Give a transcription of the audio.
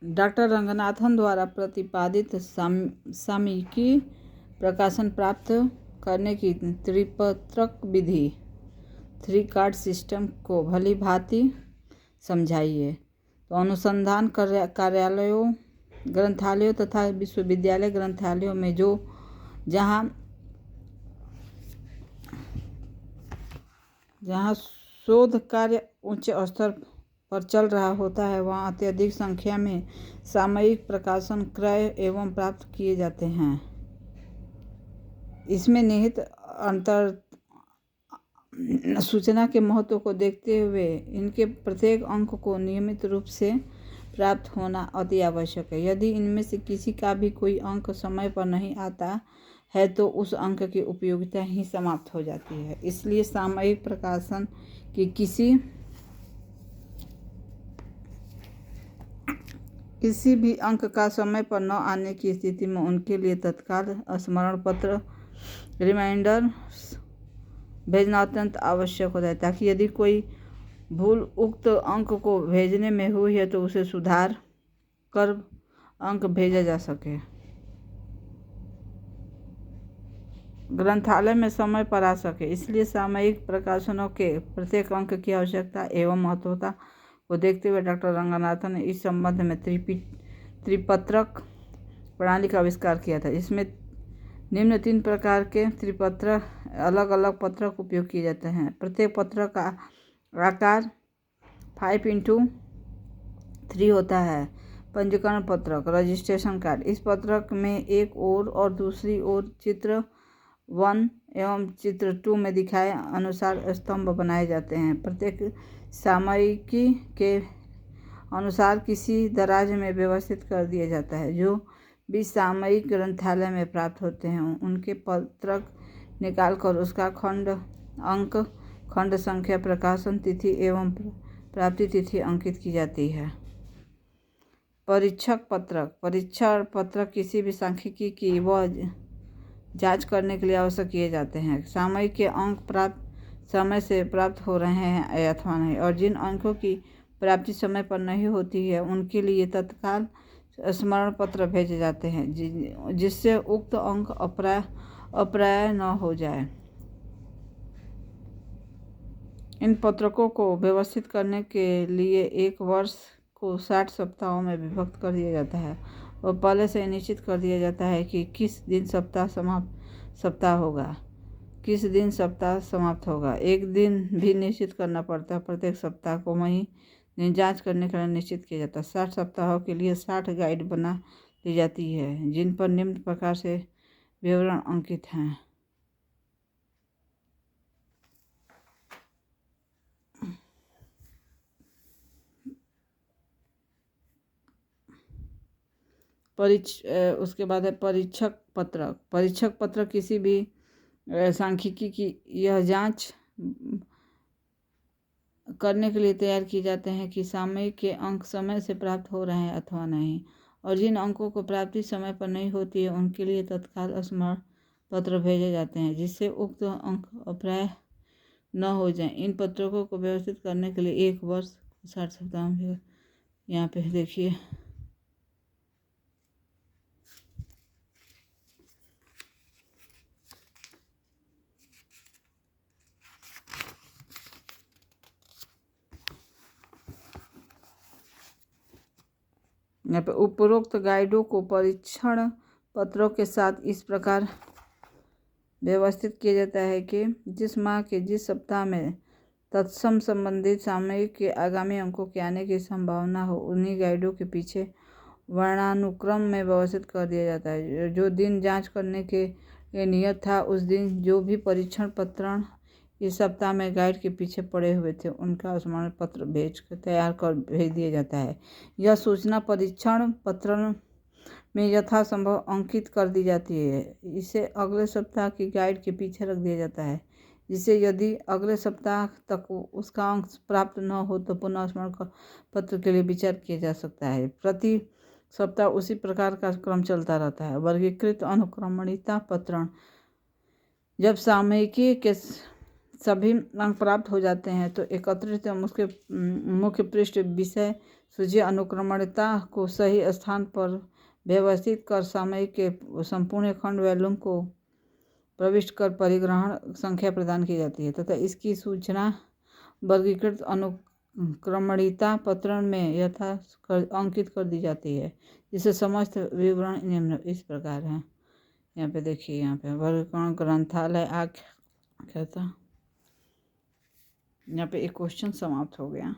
Doctor Ranganathan द्वारा प्रतिपादित सामयिकी प्रकाशन प्राप्त करने की त्रिपत्रक विधि 3 कार्ड सिस्टम को भली भांति समझाइए। तो अनुसंधान कार्यालयों, ग्रंथालयों तथा विश्वविद्यालय ग्रंथालयों में जहाँ शोध कार्य उच्च स्तर पर चल रहा होता है, वहाँ अत्यधिक संख्या में सामयिक प्रकाशन क्रय एवं प्राप्त किए जाते हैं। इसमें निहित अंतर सूचना के महत्व को देखते हुए इनके प्रत्येक अंक को नियमित रूप से प्राप्त होना अति आवश्यक है। यदि इनमें से किसी का भी कोई अंक समय पर नहीं आता है तो उस अंक की उपयोगिता ही समाप्त हो जाती है। इसलिए सामयिक प्रकाशन की किसी भी अंक का समय पर न आने की स्थिति में उनके लिए तत्काल स्मरण पत्र रिमाइंडर भेजना अत्यंत आवश्यक होता है, ताकि यदि कोई भूल उक्त अंक को भेजने में हुई है तो उसे सुधार कर अंक भेजा जा सके। ग्रंथालय में समय पर आ सके, इसलिए सामयिक प्रकाशनों के प्रत्येक अंक की आवश्यकता एवं महत्वता को देखते हुए डॉक्टर रंगनाथन ने इस संबंध में त्रिपत्रक प्रणाली का आविष्कार किया था। इसमें निम्न 3 प्रकार के त्रिपत्रक अलग अलग पत्रक उपयोग किए जाते हैं। प्रत्येक पत्रक का आकार 5x3 होता है। पंजीकरण पत्रक, रजिस्ट्रेशन कार्ड। इस पत्रक में एक ओर और दूसरी ओर चित्र 1 एवं चित्र 2 में दिखाए अनुसार स्तंभ बनाए जाते हैं। प्रत्येक सामयिकी के अनुसार किसी दराज में व्यवस्थित कर दिया जाता है। जो भी सामयिक ग्रंथालय में प्राप्त होते हैं उनके पत्रक निकालकर उसका खंड अंक, खंड संख्या, प्रकाशन तिथि एवं प्राप्ति तिथि अंकित की जाती है। परीक्षक पत्रक। परीक्षण पत्रक किसी भी सांख्यिकी की वह जांच करने के लिए आवश्यक किए जाते हैं सामयिक के अंक प्राप्त समय से प्राप्त हो रहे हैं अथवा नहीं, और जिन अंकों की प्राप्ति समय पर नहीं होती है उनके लिए तत्काल स्मरण पत्र भेजे जाते हैं, जिससे उक्त अंक अप्राय न हो जाए। इन पत्रकों को व्यवस्थित करने के लिए एक वर्ष को 60 सप्ताहों में विभक्त कर दिया जाता है और पहले से निश्चित कर दिया जाता है कि किस दिन सप्ताह समाप्त होगा। एक दिन भी निश्चित करना पड़ता है। प्रत्येक सप्ताह को वही दिन जांच करने के लिए निश्चित किया जाता है। 60 सप्ताहों के लिए 60 गाइड बना ली जाती है, जिन पर निम्न प्रकार से विवरण अंकित हैं। उसके बाद है परीक्षक पत्रक। परीक्षक पत्रक किसी भी सांख्यिकी की यह जांच करने के लिए तैयार किए जाते हैं कि सामयिक के अंक समय से प्राप्त हो रहे हैं अथवा नहीं, और जिन अंकों को प्राप्ति समय पर नहीं होती है उनके लिए तत्काल स्मरण पत्र भेजे जाते हैं, जिससे उक्त अंक अप्राय न हो जाए। इन पत्रकों को व्यवस्थित करने के लिए एक वर्ष 60 सप्ताह में यहाँ पे देखिए यहाँ पे उपरोक्त गाइडों को परीक्षण पत्रों के साथ इस प्रकार व्यवस्थित किया जाता है कि जिस माह के जिस सप्ताह में तत्सम संबंधित सामयिक के आगामी अंकों के आने की संभावना हो, उन्हीं गाइडों के पीछे वर्णानुक्रम में व्यवस्थित कर दिया जाता है। जो दिन जांच करने के लिए नियत था उस दिन जो भी परीक्षण पत्र इस सप्ताह में गाइड के पीछे पड़े हुए थे उनका स्मरण पत्र तैयार कर भेज दिया जाता है। यह सूचना परीक्षण पत्र में यथासंभव अंकित कर दी जाती है। इसे अगले सप्ताह की गाइड के पीछे रख दिया जाता है, जिससे यदि अगले सप्ताह तक उसका अंक प्राप्त न हो तो पुनः स्मरण पत्र के लिए विचार किया जा सकता है। प्रति सप्ताह उसी प्रकार का क्रम चलता रहता है। वर्गीकृत अनुक्रमणिका पत्रण। जब सामयिकी के सभी अंक प्राप्त हो जाते हैं तो एकत्रित उसके मुख्य पृष्ठ विषय सूची अनुक्रमणिका को सही स्थान पर व्यवस्थित कर सामयिक के संपूर्ण खंड वॉल्यूम को प्रविष्ट कर परिग्रहण संख्या प्रदान की जाती है तथा इसकी सूचना वर्गीकृत अनुक्रमणिका पत्रण में यथा अंकित कर दी जाती है, जिसे समस्त विवरण निम्न इस प्रकार हैं। यहाँ पे देखिए, यहाँ पे वर्गीकरण ग्रंथालय आख्या था। यहाँ पे एक क्वेश्चन समाप्त हो गया।